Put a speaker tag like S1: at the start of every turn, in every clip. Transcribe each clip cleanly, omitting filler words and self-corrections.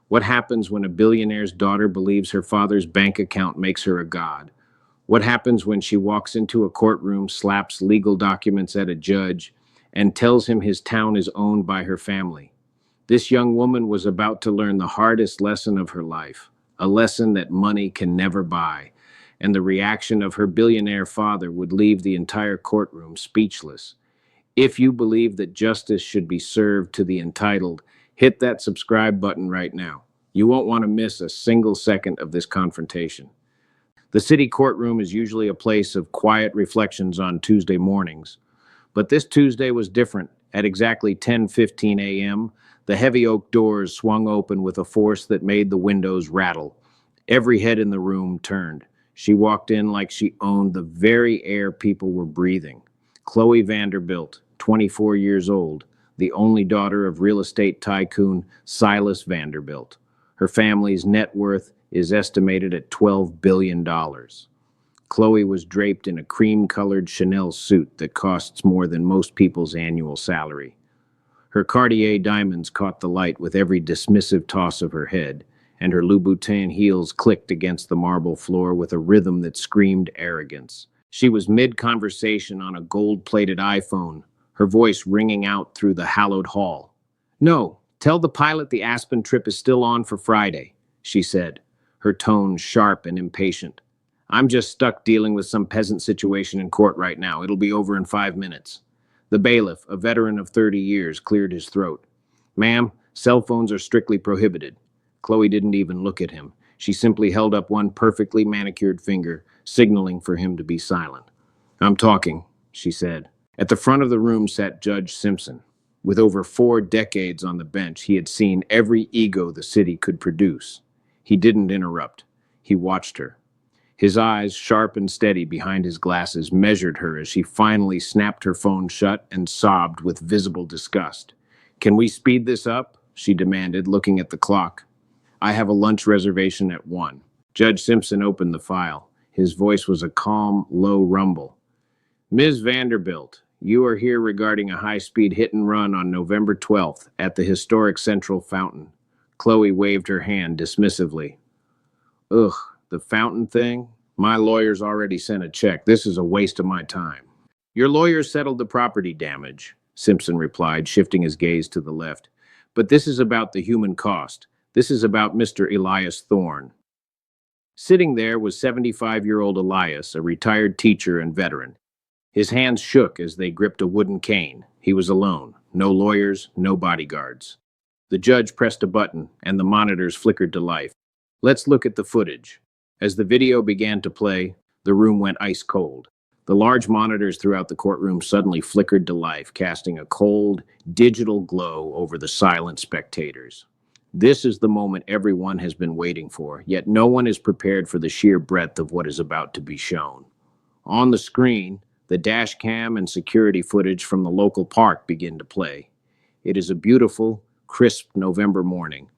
S1: What happens when a billionaire's daughter believes her father's bank account makes her a god? What happens when she walks into a courtroom, slaps legal documents at a judge, and tells him his town is owned by her family? This young woman was about to learn the hardest lesson of her life, a lesson that money can never buy, and the reaction of her billionaire father would leave the entire courtroom speechless. If you believe that justice should be served to the entitled, hit that subscribe button right now. You won't want to miss a single second of this confrontation. The city courtroom is usually a place of quiet reflections on Tuesday mornings, but this Tuesday was different. At exactly 10:15 a.m., the heavy oak doors swung open with a force that made the windows rattle. Every head in the room turned. She walked in like she owned the very air people were breathing. Chloe Vanderbuilt, 24 years old, the only daughter of real estate tycoon Silas Vanderbuilt. Her family's net worth is estimated at $12 billion. Chloe was draped in a cream-colored Chanel suit that costs more than most people's annual salary. Her Cartier diamonds caught the light with every dismissive toss of her head, and her Louboutin heels clicked against the marble floor with a rhythm that screamed arrogance. She was mid-conversation on a gold-plated iPhone, her voice ringing out through the hallowed hall. "No, tell the pilot the Aspen trip is still on for Friday," she said, her tone sharp and impatient. "I'm just stuck dealing with some peasant situation in court right now. It'll be over in 5 minutes." The bailiff, a veteran of 30 years, cleared his throat. "Ma'am, cell phones are strictly prohibited." Chloe didn't even look at him. She simply held up one perfectly manicured finger, signaling for him to be silent. "I'm talking," she said. At the front of the room sat Judge Simpson. With over 4 decades on the bench, he had seen every ego the city could produce. He didn't interrupt. He watched her. His eyes, sharp and steady behind his glasses, measured her as she finally snapped her phone shut and sobbed with visible disgust. "Can we speed this up?" she demanded, looking at the clock. "I have a lunch reservation at 1. Judge Simpson opened the file. His voice was a calm, low rumble. "Ms. Vanderbilt, you are here regarding a high-speed hit-and-run on November 12th at the historic Central Fountain." Chloe waved her hand dismissively. "Ugh, the fountain thing? My lawyer's already sent a check. This is a waste of my time." "Your lawyer settled the property damage," Simpson replied, shifting his gaze to the left. "But this is about the human cost. This is about Mr. Elias Thorne." Sitting there was 75-year-old Elias, a retired teacher and veteran. His hands shook as they gripped a wooden cane. He was alone. No lawyers, no bodyguards. The judge pressed a button, and the monitors flickered to life. "Let's look at the footage." As the video began to play, the room went ice cold. The large monitors throughout the courtroom suddenly flickered to life, casting a cold, digital glow over the silent spectators. This is the moment everyone has been waiting for, yet no one is prepared for the sheer breadth of what is about to be shown. On the screen, the dash cam and security footage from the local park begin to play. It is a beautiful, crisp November morning.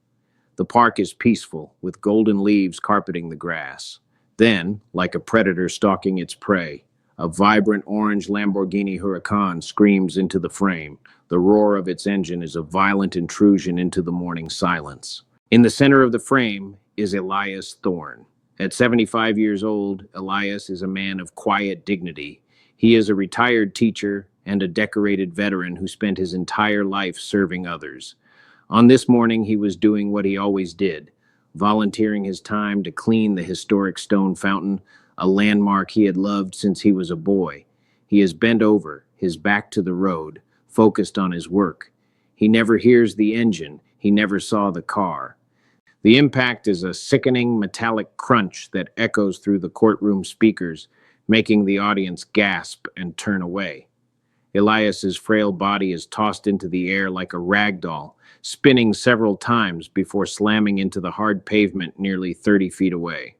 S1: The park is peaceful, with golden leaves carpeting the grass. Then, like a predator stalking its prey, a vibrant orange Lamborghini Huracan screams into the frame. The roar of its engine is a violent intrusion into the morning silence. In the center of the frame is Elias Thorne. At 75 years old, Elias is a man of quiet dignity. He is a retired teacher and a decorated veteran who spent his entire life serving others. On this morning, he was doing what he always did, volunteering his time to clean the historic stone fountain, a landmark he had loved since he was a boy. He is bent over, his back to the road, focused on his work. He never hears the engine. He never saw the car. The impact is a sickening metallic crunch that echoes through the courtroom speakers, making the audience gasp and turn away. Elias's frail body is tossed into the air like a rag doll, spinning several times before slamming into the hard pavement nearly 30 feet away.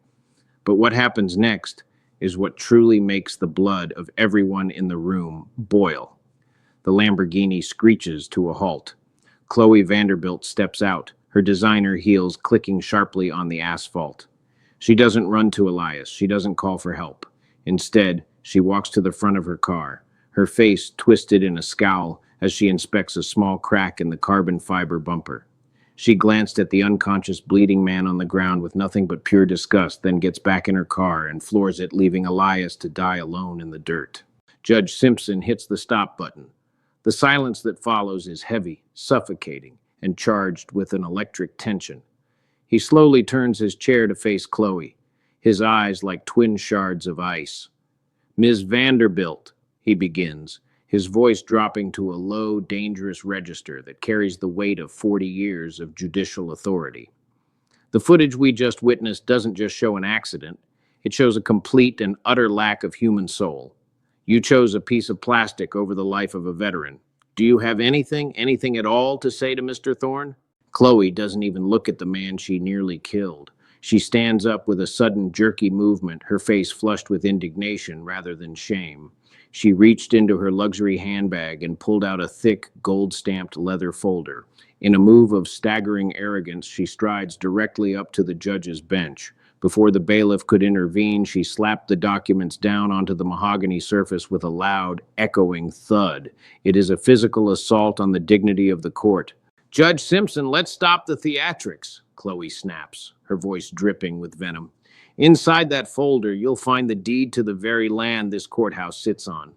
S1: But what happens next is what truly makes the blood of everyone in the room boil. The Lamborghini screeches to a halt. Chloe Vanderbilt steps out, her designer heels clicking sharply on the asphalt. She doesn't run to Elias. She doesn't call for help. Instead, she walks to the front of her car, her face twisted in a scowl as she inspects a small crack in the carbon fiber bumper. She glanced at the unconscious, bleeding man on the ground with nothing but pure disgust, then gets back in her car and floors it, leaving Elias to die alone in the dirt. Judge Simpson hits the stop button. The silence that follows is heavy, suffocating, and charged with an electric tension. He slowly turns his chair to face Chloe, his eyes like twin shards of ice. "Ms. Vanderbilt," he begins, his voice dropping to a low, dangerous register that carries the weight of 40 years of judicial authority. The footage we just witnessed doesn't just show an accident, it shows a complete and utter lack of human soul. You chose a piece of plastic over the life of a veteran. Do you have anything at all to say to Mr. Thorne? Chloe doesn't even look at the man she nearly killed. She stands up with a sudden jerky movement, her face flushed with indignation rather than shame. She reached into her luxury handbag and pulled out a thick, gold-stamped leather folder. In a move of staggering arrogance, she strides directly up to the judge's bench. Before the bailiff could intervene, she slapped the documents down onto the mahogany surface with a loud, echoing thud. It is a physical assault on the dignity of the court. "Judge Simpson, let's stop the theatrics," Chloe snaps, her voice dripping with venom. "Inside that folder, you'll find the deed to the very land this courthouse sits on.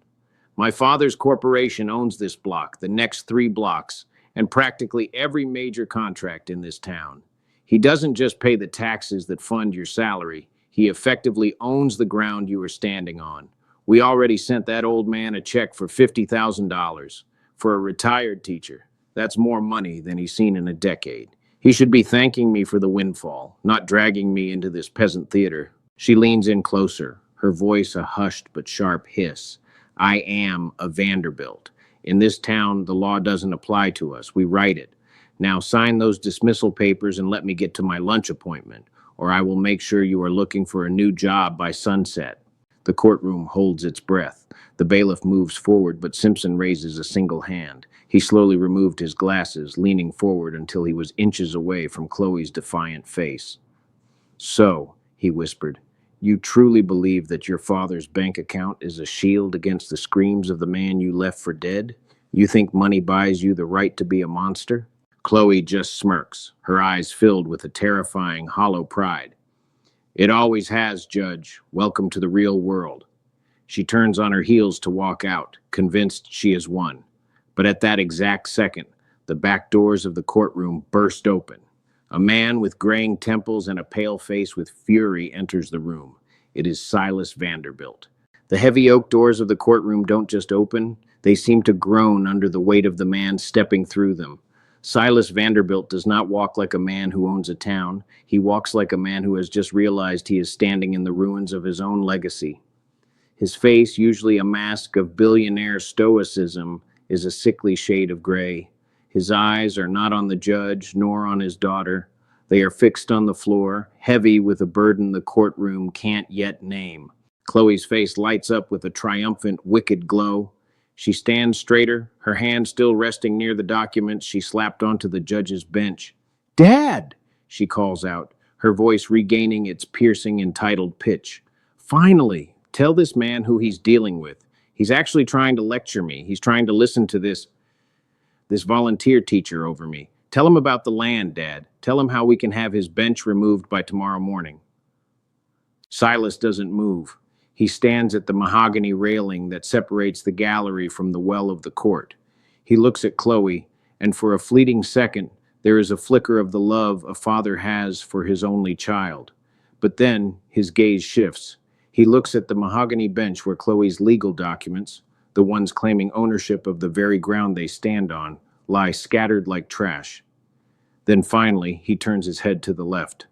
S1: My father's corporation owns this block, the next 3 blocks, and practically every major contract in this town. He doesn't just pay the taxes that fund your salary, he effectively owns the ground you are standing on. We already sent that old man a check for $50,000. For a retired teacher, that's more money than he's seen in a decade. He should be thanking me for the windfall, not dragging me into this peasant theater." She leans in closer, her voice a hushed but sharp hiss. "I am a Vanderbilt. In this town, the law doesn't apply to us. We write it. Now sign those dismissal papers and let me get to my lunch appointment, or I will make sure you are looking for a new job by sunset." The courtroom holds its breath. The bailiff moves forward, but Simpson raises a single hand. He slowly removed his glasses, leaning forward until he was inches away from Chloe's defiant face. "So," he whispered, "you truly believe that your father's bank account is a shield against the screams of the man you left for dead? You think money buys you the right to be a monster?" Chloe just smirks, her eyes filled with a terrifying, hollow pride. "It always has, Judge. Welcome to the real world." She turns on her heels to walk out, convinced she has won. But at that exact second, the back doors of the courtroom burst open. A man with graying temples and a pale face with fury enters the room. It is Silas Vanderbilt. The heavy oak doors of the courtroom don't just open, they seem to groan under the weight of the man stepping through them. Silas Vanderbilt does not walk like a man who owns a town. He walks like a man who has just realized he is standing in the ruins of his own legacy. His face, usually a mask of billionaire stoicism, is a sickly shade of gray. His eyes are not on the judge, nor on his daughter. They are fixed on the floor, heavy with a burden the courtroom can't yet name. Chloe's face lights up with a triumphant, wicked glow. She stands straighter, her hand still resting near the documents she slapped onto the judge's bench. "Dad!" she calls out, her voice regaining its piercing, entitled pitch. "Finally! Tell this man who he's dealing with. He's actually trying to lecture me. He's trying to listen to this volunteer teacher over me. Tell him about the land, Dad. Tell him how we can have his bench removed by tomorrow morning." Silas doesn't move. He stands at the mahogany railing that separates the gallery from the well of the court. He looks at Chloe, and for a fleeting second, there is a flicker of the love a father has for his only child. But then his gaze shifts. He looks at the mahogany bench where Chloe's legal documents, the ones claiming ownership of the very ground they stand on, lie scattered like trash. Then finally, he turns his head to the left.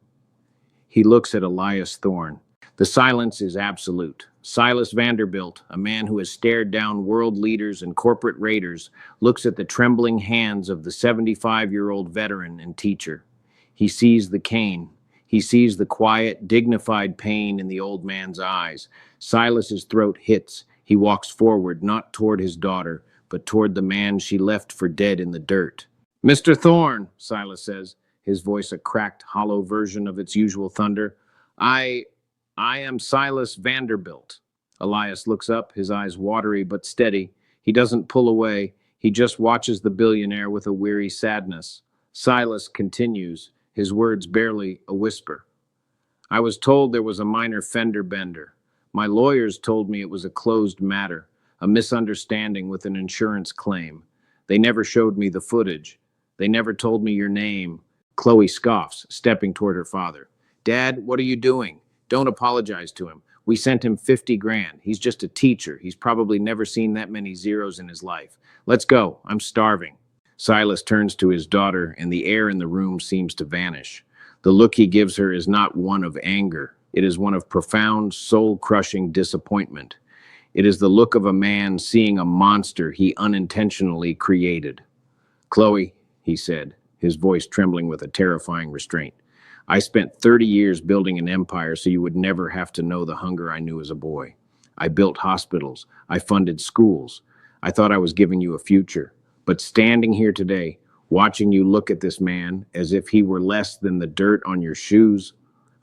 S1: He looks at Elias Thorne. The silence is absolute. Silas Vanderbilt, a man who has stared down world leaders and corporate raiders, looks at the trembling hands of the 75-year-old veteran and teacher. He sees the cane. He sees the quiet, dignified pain in the old man's eyes. Silas's throat hits. He walks forward, not toward his daughter, but toward the man she left for dead in the dirt. "Mr. Thorne," Silas says, his voice a cracked, hollow version of its usual thunder. I am Silas Vanderbilt." Elias looks up, his eyes watery but steady. He doesn't pull away. He just watches the billionaire with a weary sadness. Silas continues, his words barely a whisper. I was told there was a minor fender bender. My lawyers told me it was a closed matter, a misunderstanding with an insurance claim. They never showed me the footage. They never told me your name. Chloe scoffs, stepping toward her father. Dad, what are you doing? Don't apologize to him. We sent him 50 grand. He's just a teacher. He's probably never seen that many zeros in his life. Let's go. I'm starving. Silas turns to his daughter, and the air in the room seems to vanish. The look he gives her is not one of anger. It is one of profound, soul-crushing disappointment. It is the look of a man seeing a monster he unintentionally created. Chloe, he said, his voice trembling with a terrifying restraint, I spent 30 years building an empire so you would never have to know the hunger I knew as a boy. I built hospitals. I funded schools. I thought I was giving you a future. But standing here today, watching you look at this man as if he were less than the dirt on your shoes,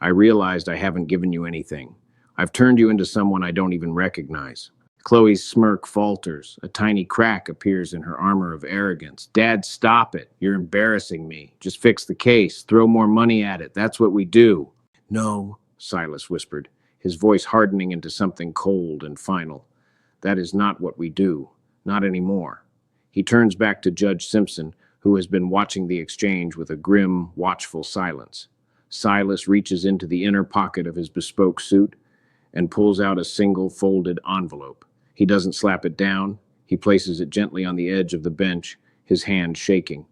S1: I realized I haven't given you anything. I've turned you into someone I don't even recognize. Chloe's smirk falters. A tiny crack appears in her armor of arrogance. Dad, stop it. You're embarrassing me. Just fix the case. Throw more money at it. That's what we do. No, Silas whispered, his voice hardening into something cold and final. That is not what we do. Not anymore. He turns back to Judge Simpson, who has been watching the exchange with a grim, watchful silence. Silas reaches into the inner pocket of his bespoke suit and pulls out a single folded envelope. He doesn't slap it down. He places it gently on the edge of the bench, his hand shaking.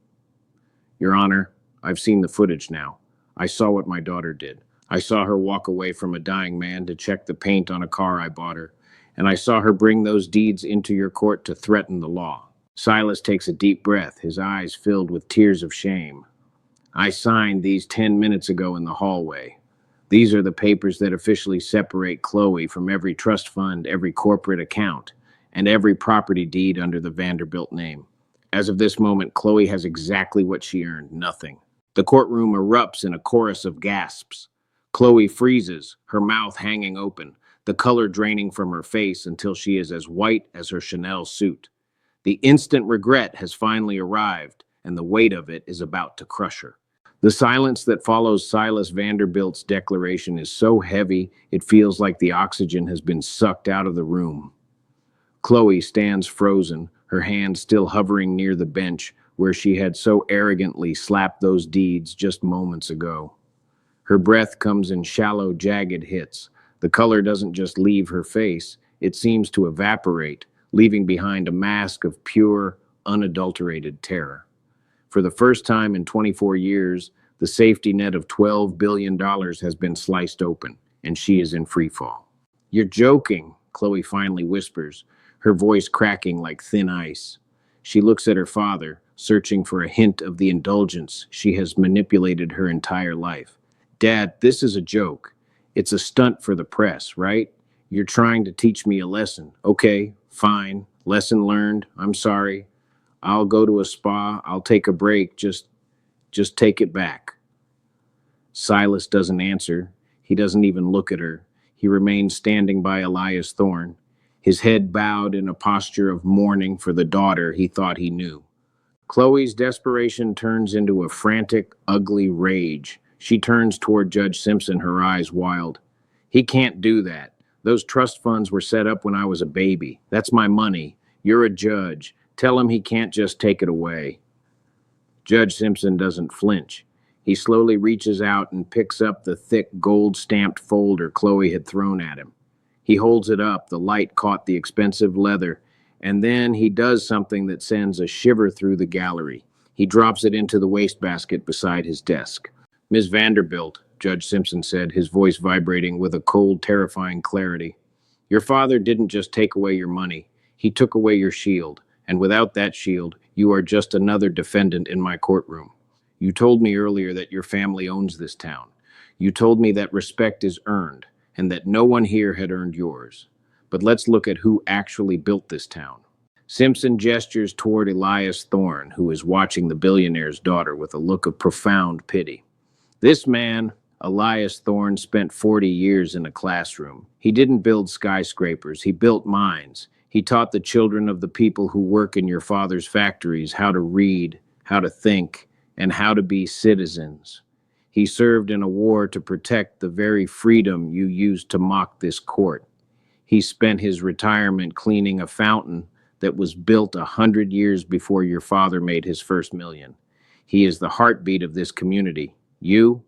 S1: Your Honor, I've seen the footage now. I saw what my daughter did. I saw her walk away from a dying man to check the paint on a car I bought her, and I saw her bring those deeds into your court to threaten the law. Silas takes a deep breath, his eyes filled with tears of shame. I signed these 10 minutes ago in the hallway. These are the papers that officially separate Chloe from every trust fund, every corporate account, and every property deed under the Vanderbilt name. As of this moment, Chloe has exactly what she earned, nothing. The courtroom erupts in a chorus of gasps. Chloe freezes, her mouth hanging open, the color draining from her face until she is as white as her Chanel suit. The instant regret has finally arrived, and the weight of it is about to crush her. The silence that follows Silas Vanderbilt's declaration is so heavy it feels like the oxygen has been sucked out of the room. Chloe stands frozen, her hand still hovering near the bench where she had so arrogantly slapped those deeds just moments ago. Her breath comes in shallow, jagged hits. The color doesn't just leave her face, it seems to evaporate, leaving behind a mask of pure, unadulterated terror. For the first time in 24 years, the safety net of $12 billion has been sliced open, and she is in free fall. You're joking, Chloe finally whispers, her voice cracking like thin ice. She looks at her father, searching for a hint of the indulgence she has manipulated her entire life. Dad, this is a joke. It's a stunt for the press, right? You're trying to teach me a lesson. Okay, fine. Lesson learned. I'm sorry. I'll go to a spa. I'll take a break. Just take it back. Silas doesn't answer. He doesn't even look at her. He remains standing by Elias Thorne, his head bowed in a posture of mourning for the daughter he thought he knew. Chloe's desperation turns into a frantic, ugly rage. She turns toward Judge Simpson, her eyes wild. He can't do that. Those trust funds were set up when I was a baby. That's my money. You're a judge. Tell him he can't just take it away. Judge Simpson doesn't flinch. He slowly reaches out and picks up the thick gold-stamped folder Chloe had thrown at him. He holds it up, the light caught the expensive leather, and then he does something that sends a shiver through the gallery. He drops it into the wastebasket beside his desk. Miss Vanderbilt, Judge Simpson said, his voice vibrating with a cold, terrifying clarity. Your father didn't just take away your money. He took away your shield, and without that shield, you are just another defendant in my courtroom. You told me earlier that your family owns this town. You told me that respect is earned, and that no one here had earned yours. But let's look at who actually built this town. Simpson gestures toward Elias Thorne, who is watching the billionaire's daughter with a look of profound pity. This man, Elias Thorne, spent 40 years in a classroom. He didn't build skyscrapers, he built minds. He taught the children of the people who work in your father's factories how to read, how to think, and how to be citizens. He served in a war to protect the very freedom you used to mock this court. He spent his retirement cleaning a fountain that was built 100 years before your father made his first million. He is the heartbeat of this community. You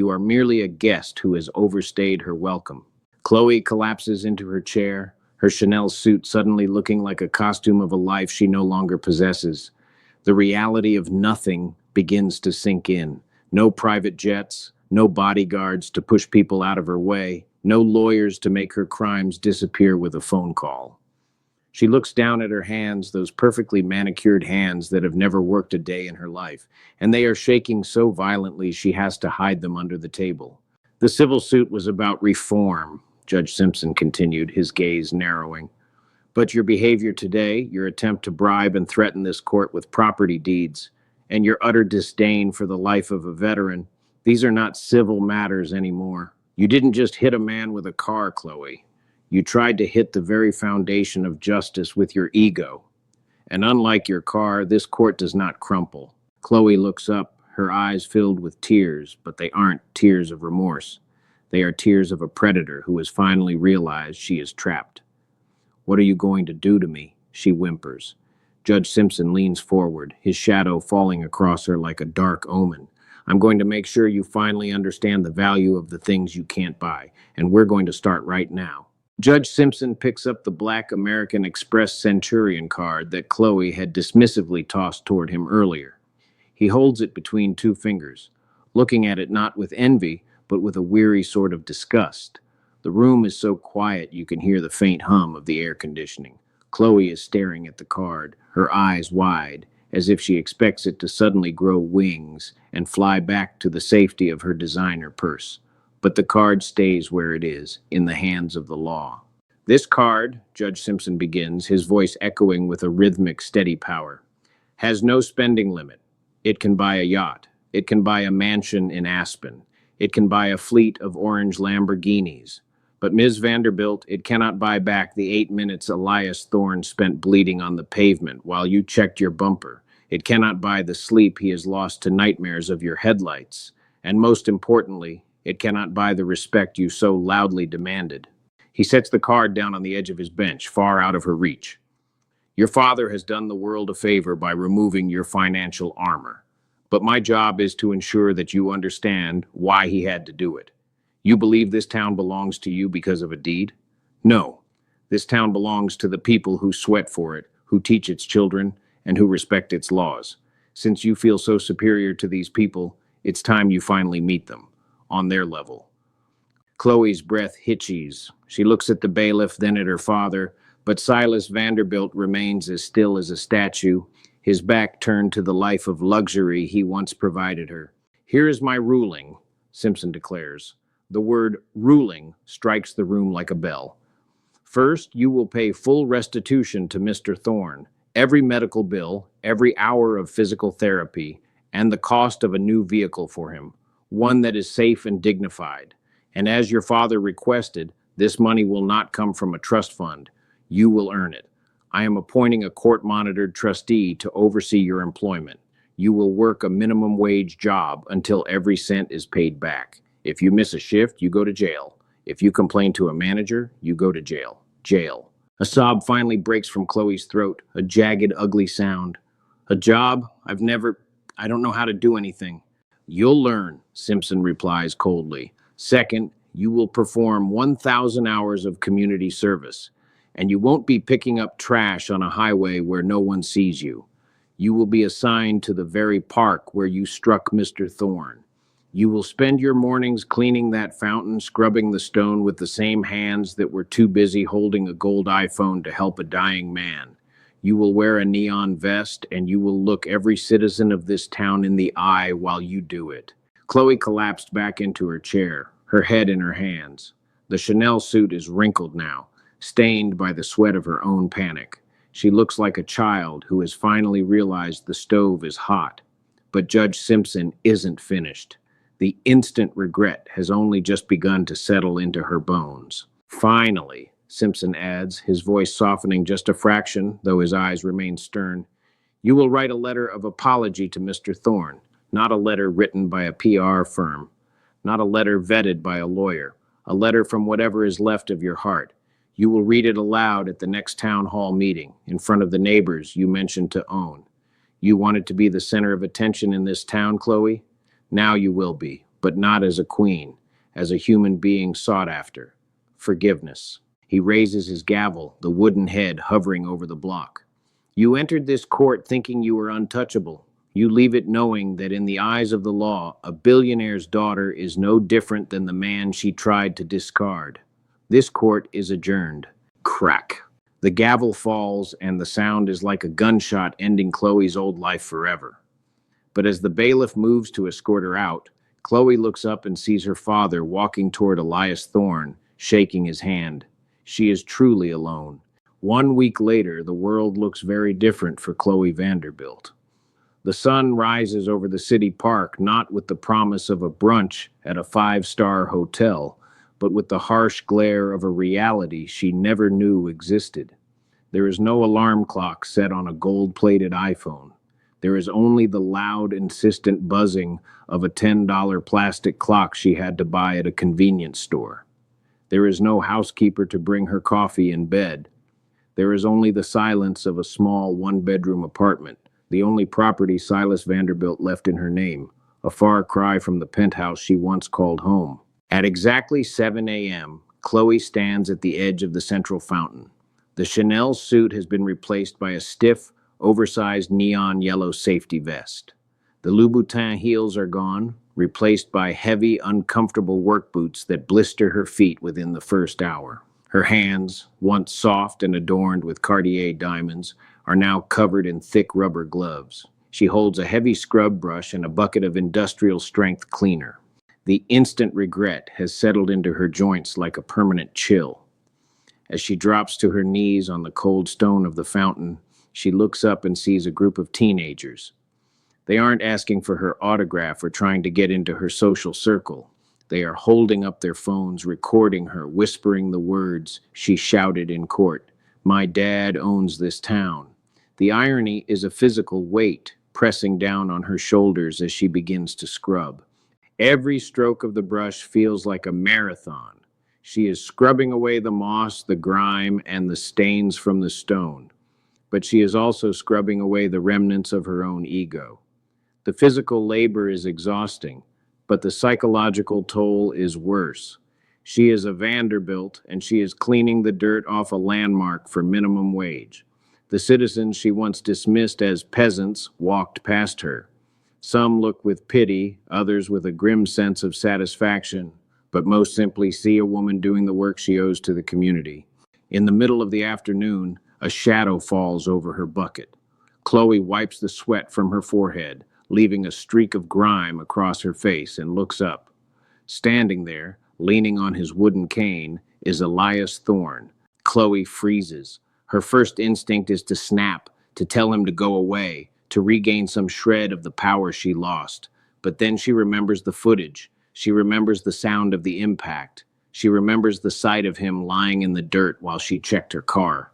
S1: are merely a guest who has overstayed her welcome. Chloe collapses into her chair, her Chanel suit suddenly looking like a costume of a life she no longer possesses. The reality of nothing begins to sink in. No private jets, no bodyguards to push people out of her way, no lawyers to make her crimes disappear with a phone call. She looks down at her hands, those perfectly manicured hands that have never worked a day in her life, and they are shaking so violently she has to hide them under the table. The civil suit was about reform, Judge Simpson continued, his gaze narrowing. But your behavior today, your attempt to bribe and threaten this court with property deeds, and your utter disdain for the life of a veteran, these are not civil matters anymore. You didn't just hit a man with a car, Chloe. You tried to hit the very foundation of justice with your ego. And unlike your car, this court does not crumple. Chloe looks up, her eyes filled with tears, but they aren't tears of remorse. They are tears of a predator who has finally realized she is trapped. What are you going to do to me? She whimpers. Judge Simpson leans forward, his shadow falling across her like a dark omen. I'm going to make sure you finally understand the value of the things you can't buy, and we're going to start right now. Judge Simpson picks up the black American Express Centurion card that Chloe had dismissively tossed toward him earlier. He holds it between two fingers, looking at it not with envy, but with a weary sort of disgust. The room is so quiet you can hear the faint hum of the air conditioning. Chloe is staring at the card, her eyes wide, as if she expects it to suddenly grow wings and fly back to the safety of her designer purse. But the card stays where it is, in the hands of the law. This card, Judge Simpson begins, his voice echoing with a rhythmic, steady power, has no spending limit. It can buy a yacht. It can buy a mansion in Aspen. It can buy a fleet of orange Lamborghinis. But Ms. Vanderbilt, it cannot buy back the 8 minutes Elias Thorne spent bleeding on the pavement while you checked your bumper. It cannot buy the sleep he has lost to nightmares of your headlights. And most importantly, it cannot buy the respect you so loudly demanded. He sets the card down on the edge of his bench, far out of her reach. Your father has done the world a favor by removing your financial armor. But my job is to ensure that you understand why he had to do it. You believe this town belongs to you because of a deed? No. This town belongs to the people who sweat for it, who teach its children, and who respect its laws. Since you feel so superior to these people, it's time you finally meet them, on their level. Chloe's breath hitches. She looks at the bailiff, then at her father, but Silas Vanderbilt remains as still as a statue, his back turned to the life of luxury he once provided her. Here is my ruling, Simpson declares. The word ruling strikes the room like a bell. First, you will pay full restitution to Mr. Thorne, every medical bill, every hour of physical therapy, and the cost of a new vehicle for him, one that is safe and dignified. And as your father requested, this money will not come from a trust fund. You will earn it. I am appointing a court-monitored trustee to oversee your employment. You will work a minimum wage job until every cent is paid back. If you miss a shift, you go to jail. If you complain to a manager, you go to jail. Jail. A sob finally breaks from Chloe's throat, a jagged, ugly sound. A job? I don't know how to do anything. You'll learn, Simpson replies coldly. Second, you will perform 1,000 hours of community service, and you won't be picking up trash on a highway where no one sees you. You will be assigned to the very park where you struck Mr. Thorne. You will spend your mornings cleaning that fountain, scrubbing the stone with the same hands that were too busy holding a gold iPhone to help a dying man. You will wear a neon vest, and you will look every citizen of this town in the eye while you do it. Chloe collapsed back into her chair, her head in her hands. The Chanel suit is wrinkled now, stained by the sweat of her own panic. She looks like a child who has finally realized the stove is hot. But Judge Simpson isn't finished. The instant regret has only just begun to settle into her bones. Finally, Simpson adds, his voice softening just a fraction, though his eyes remain stern, you will write a letter of apology to Mr. Thorne, not a letter written by a PR firm, not a letter vetted by a lawyer, a letter from whatever is left of your heart. You will read it aloud at the next town hall meeting, in front of the neighbors you mentioned to own. You wanted to be the center of attention in this town, Chloe? Now you will be, but not as a queen, as a human being sought after. Forgiveness. He raises his gavel, the wooden head hovering over the block. You entered this court thinking you were untouchable. You leave it knowing that in the eyes of the law, a billionaire's daughter is no different than the man she tried to discard. This court is adjourned. Crack. The gavel falls, and the sound is like a gunshot ending Chloe's old life forever. But as the bailiff moves to escort her out, Chloe looks up and sees her father walking toward Elias Thorne, shaking his hand. She is truly alone. 1 week later, the world looks very different for Chloe Vanderbuilt. The sun rises over the city park, not with the promise of a brunch at a five-star hotel, but with the harsh glare of a reality she never knew existed. There is no alarm clock set on a gold-plated iPhone. There is only the loud, insistent buzzing of a $10 plastic clock she had to buy at a convenience store. There is no housekeeper to bring her coffee in bed. There is only the silence of a small one-bedroom apartment, the only property Silas Vanderbuilt left in her name, a far cry from the penthouse she once called home. At exactly 7 a.m., Chloe stands at the edge of the central fountain. The Chanel suit has been replaced by a stiff, oversized neon yellow safety vest. The Louboutin heels are gone, replaced by heavy, uncomfortable work boots that blister her feet within the first hour. Her hands, once soft and adorned with Cartier diamonds, are now covered in thick rubber gloves. She holds a heavy scrub brush and a bucket of industrial-strength cleaner. The instant regret has settled into her joints like a permanent chill. As she drops to her knees on the cold stone of the fountain, she looks up and sees a group of teenagers. They aren't asking for her autograph or trying to get into her social circle. They are holding up their phones, recording her, whispering the words she shouted in court. My dad owns this town. The irony is a physical weight pressing down on her shoulders as she begins to scrub. Every stroke of the brush feels like a marathon. She is scrubbing away the moss, the grime, and the stains from the stone. But she is also scrubbing away the remnants of her own ego. The physical labor is exhausting, but the psychological toll is worse. She is a Vanderbilt, and she is cleaning the dirt off a landmark for minimum wage. The citizens she once dismissed as peasants walked past her. Some look with pity, others with a grim sense of satisfaction, but most simply see a woman doing the work she owes to the community. In the middle of the afternoon, a shadow falls over her bucket. Chloe wipes the sweat from her forehead, leaving a streak of grime across her face, and looks up. Standing there, leaning on his wooden cane, is Elias Thorne. Chloe freezes. Her first instinct is to snap, to tell him to go away, to regain some shred of the power she lost. But then she remembers the footage. She remembers the sound of the impact. She remembers the sight of him lying in the dirt while she checked her car.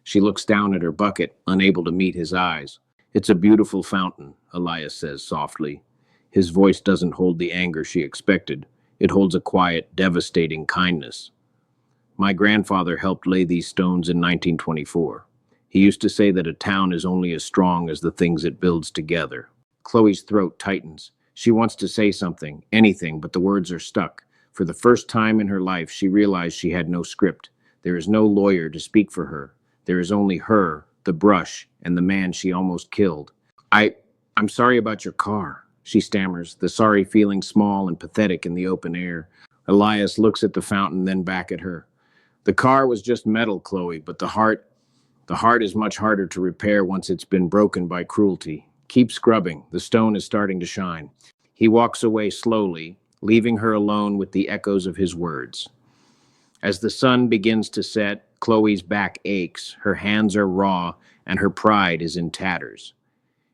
S1: She looks down at her bucket, unable to meet his eyes. It's a beautiful fountain, Elias says softly. His voice doesn't hold the anger she expected. It holds a quiet, devastating kindness. My grandfather helped lay these stones in 1924. He used to say that a town is only as strong as the things it builds together. Chloe's throat tightens. She wants to say something, anything, but the words are stuck. For the first time in her life, she realized she had no script. There is no lawyer to speak for her. There is only her, the brush, and the man she almost killed. I'm sorry about your car, she stammers, the sorry feeling small and pathetic in the open air. Elias looks at the fountain, then back at her. The car was just metal, Chloe, but the heart is much harder to repair once it's been broken by cruelty. Keep scrubbing. The stone is starting to shine. He walks away slowly, leaving her alone with the echoes of his words. As the sun begins to set, Chloe's back aches, her hands are raw, and her pride is in tatters.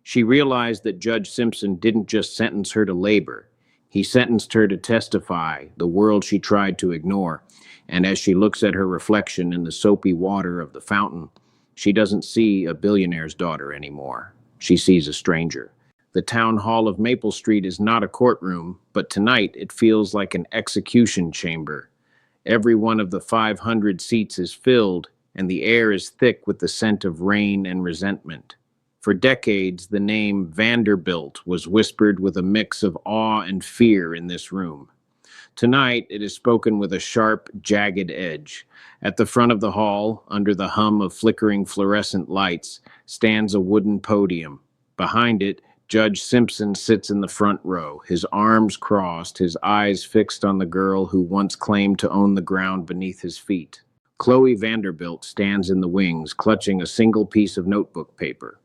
S1: She realized that Judge Simpson didn't just sentence her to labor. He sentenced her to testify, the world she tried to ignore, and as she looks at her reflection in the soapy water of the fountain, she doesn't see a billionaire's daughter anymore. She sees a stranger. The town hall of Maple Street is not a courtroom, but tonight it feels like an execution chamber. Every one of the 500 seats is filled, and the air is thick with the scent of rain and resentment. For decades, the name Vanderbilt was whispered with a mix of awe and fear in this room. Tonight, it is spoken with a sharp, jagged edge. At the front of the hall, under the hum of flickering fluorescent lights, stands a wooden podium. Behind it, Judge Simpson sits in the front row, his arms crossed, his eyes fixed on the girl who once claimed to own the ground beneath his feet. Chloe Vanderbilt stands in the wings, clutching a single piece of notebook paper.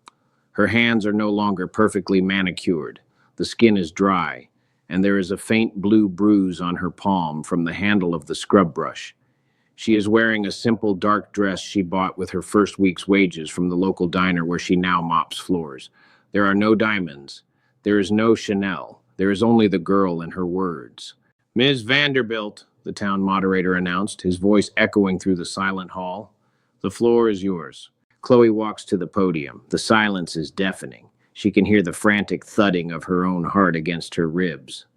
S1: Her hands are no longer perfectly manicured. The skin is dry, and there is a faint blue bruise on her palm from the handle of the scrub brush. She is wearing a simple dark dress she bought with her first week's wages from the local diner where she now mops floors. There are no diamonds. There is no Chanel. There is only the girl and her words. "Ms. Vanderbilt," the town moderator announced, his voice echoing through the silent hall. "The floor is yours." Chloe walks to the podium. The silence is deafening. She can hear the frantic thudding of her own heart against her ribs.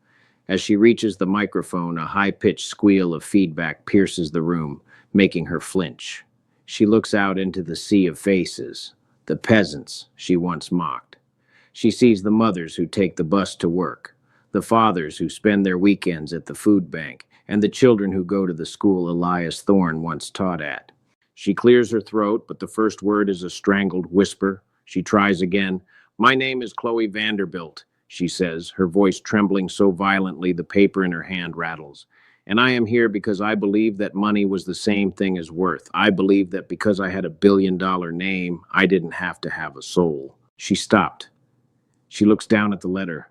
S1: As she reaches the microphone, a high-pitched squeal of feedback pierces the room, making her flinch. She looks out into the sea of faces, the peasants she once mocked. She sees the mothers who take the bus to work, the fathers who spend their weekends at the food bank, and the children who go to the school Elias Thorne once taught at. She clears her throat, but the first word is a strangled whisper. She tries again. "My name is Chloe Vanderbilt," she says, her voice trembling so violently the paper in her hand rattles. "And I am here because I believe that money was the same thing as worth. I believe that because I had a billion-dollar name, I didn't have to have a soul." She stopped. She looks down at the letter.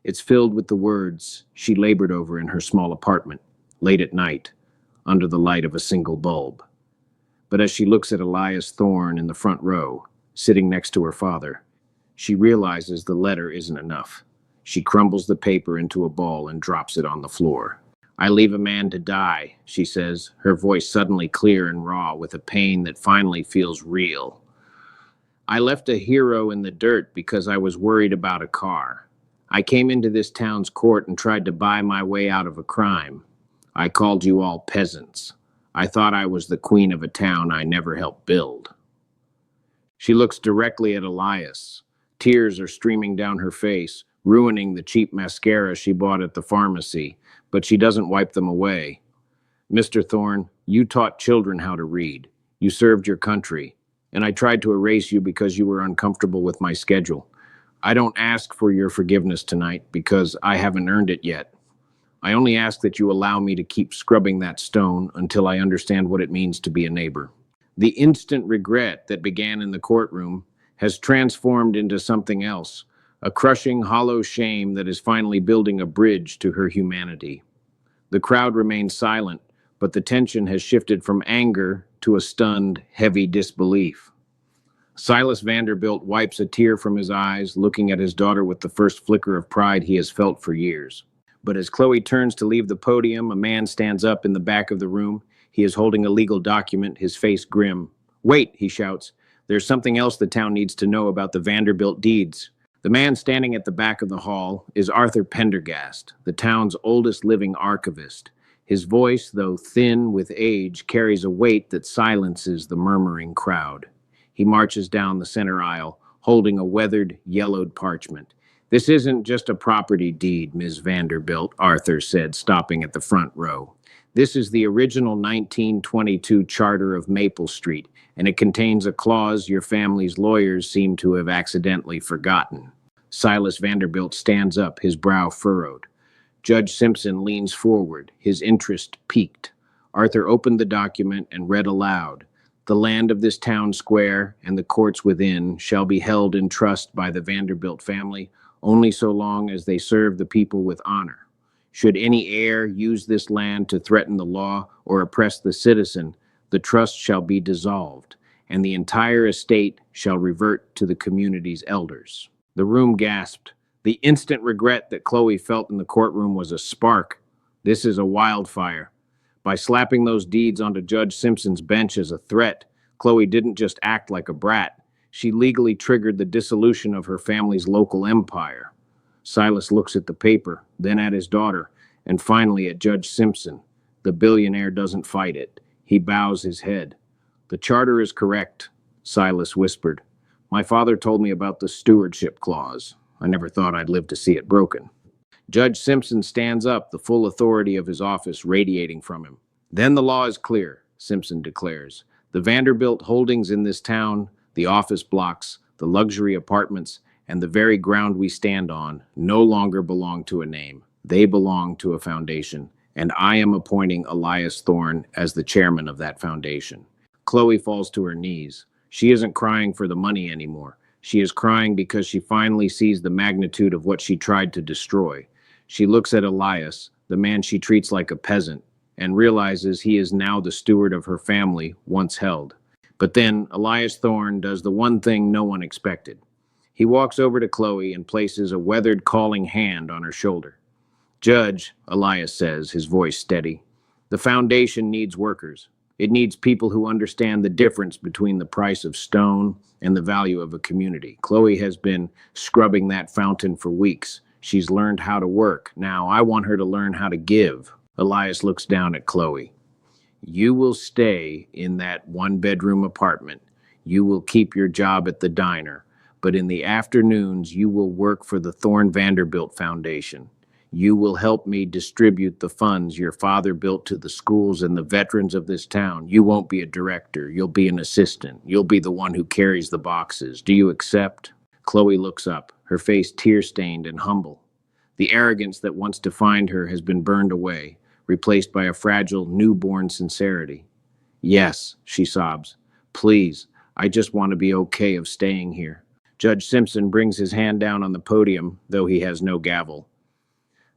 S1: It's filled with the words she labored over in her small apartment, late at night, under the light of a single bulb. But as she looks at Elias Thorne in the front row, sitting next to her father, she realizes the letter isn't enough. She crumbles the paper into a ball and drops it on the floor. "I leave a man to die," she says, her voice suddenly clear and raw with a pain that finally feels real. "I left a hero in the dirt because I was worried about a car. I came into this town's court and tried to buy my way out of a crime. I called you all peasants. I thought I was the queen of a town I never helped build." She looks directly at Elias. Tears are streaming down her face, ruining the cheap mascara she bought at the pharmacy, but she doesn't wipe them away. "Mr. Thorne, you taught children how to read. You served your country, and I tried to erase you because you were uncomfortable with my schedule. I don't ask for your forgiveness tonight because I haven't earned it yet. I only ask that you allow me to keep scrubbing that stone until I understand what it means to be a neighbor." The instant regret that began in the courtroom has transformed into something else, a crushing, hollow shame that is finally building a bridge to her humanity. The crowd remains silent, but the tension has shifted from anger to a stunned, heavy disbelief. Silas Vanderbilt wipes a tear from his eyes, looking at his daughter with the first flicker of pride he has felt for years. But as Chloe turns to leave the podium, a man stands up in the back of the room. He is holding a legal document, his face grim. "Wait," he shouts. "There's something else the town needs to know about the Vanderbilt deeds." The man standing at the back of the hall is Arthur Pendergast, the town's oldest living archivist. His voice, though thin with age, carries a weight that silences the murmuring crowd. He marches down the center aisle, holding a weathered, yellowed parchment. "This isn't just a property deed, Ms. Vanderbilt," Arthur said, stopping at the front row. "This is the original 1922 charter of Maple Street, and it contains a clause your family's lawyers seem to have accidentally forgotten." Silas Vanderbilt stands up, his brow furrowed. Judge Simpson leans forward, his interest piqued. Arthur opened the document and read aloud. "The land of this town square and the courts within shall be held in trust by the Vanderbilt family only so long as they serve the people with honor. Should any heir use this land to threaten the law or oppress the citizen, the trust shall be dissolved, and the entire estate shall revert to the community's elders." The room gasped. The instant regret that Chloe felt in the courtroom was a spark. This is a wildfire. By slapping those deeds onto Judge Simpson's bench as a threat, Chloe didn't just act like a brat. She legally triggered the dissolution of her family's local empire. Silas looks at the paper, then at his daughter, and finally at Judge Simpson. The billionaire doesn't fight it. He bows his head. The charter is correct, Silas whispered. My father told me about the stewardship clause. I never thought I'd live to see it broken. Judge Simpson stands up, the full authority of his office radiating from him. Then the law is clear, Simpson declares. The Vanderbilt holdings in this town, the office blocks, the luxury apartments, and the very ground we stand on no longer belong to a name. They belong to a foundation, and I am appointing Elias Thorne as the chairman of that foundation. Chloe falls to her knees. She isn't crying for the money anymore. She is crying because she finally sees the magnitude of what she tried to destroy. She looks at Elias, the man she treats like a peasant, and realizes he is now the steward of her family once held. But then Elias Thorne does the one thing no one expected. He walks over to Chloe and places a weathered calling hand on her shoulder. Judge, Elias says, his voice steady, the foundation needs workers. It needs people who understand the difference between the price of stone and the value of a community. Chloe has been scrubbing that fountain for weeks. She's learned how to work. Now I want her to learn how to give. Elias looks down at Chloe. You will stay in that one-bedroom apartment. You will keep your job at the diner. But in the afternoons, you will work for the Thorne Vanderbilt Foundation. You will help me distribute the funds your father built to the schools and the veterans of this town. You won't be a director. You'll be an assistant. You'll be the one who carries the boxes. Do you accept? Chloe looks up, her face tear-stained and humble. The arrogance that once defined her has been burned away, replaced by a fragile, newborn sincerity. Yes, she sobs. Please, I just want to be okay of staying here. Judge Simpson brings his hand down on the podium, though he has no gavel.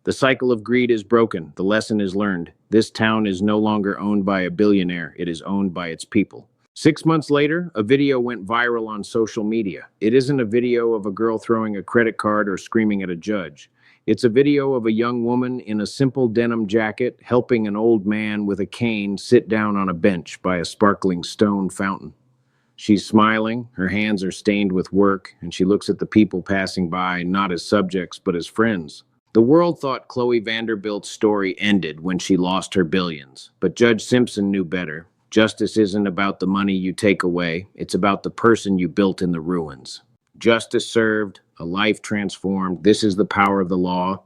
S1: The cycle of greed is broken. The lesson is learned. This town is no longer owned by a billionaire. It is owned by its people. 6 months later, a video went viral on social media. It isn't a video of a girl throwing a credit card or screaming at a judge. It's a video of a young woman in a simple denim jacket helping an old man with a cane sit down on a bench by a sparkling stone fountain. She's smiling, her hands are stained with work, and she looks at the people passing by not as subjects but as friends. The world thought Chloe Vanderbilt's story ended when she lost her billions, but Judge Simpson knew better. Justice isn't about the money you take away, it's about the person you built in the ruins. Justice served, a life transformed. This is the power of the law.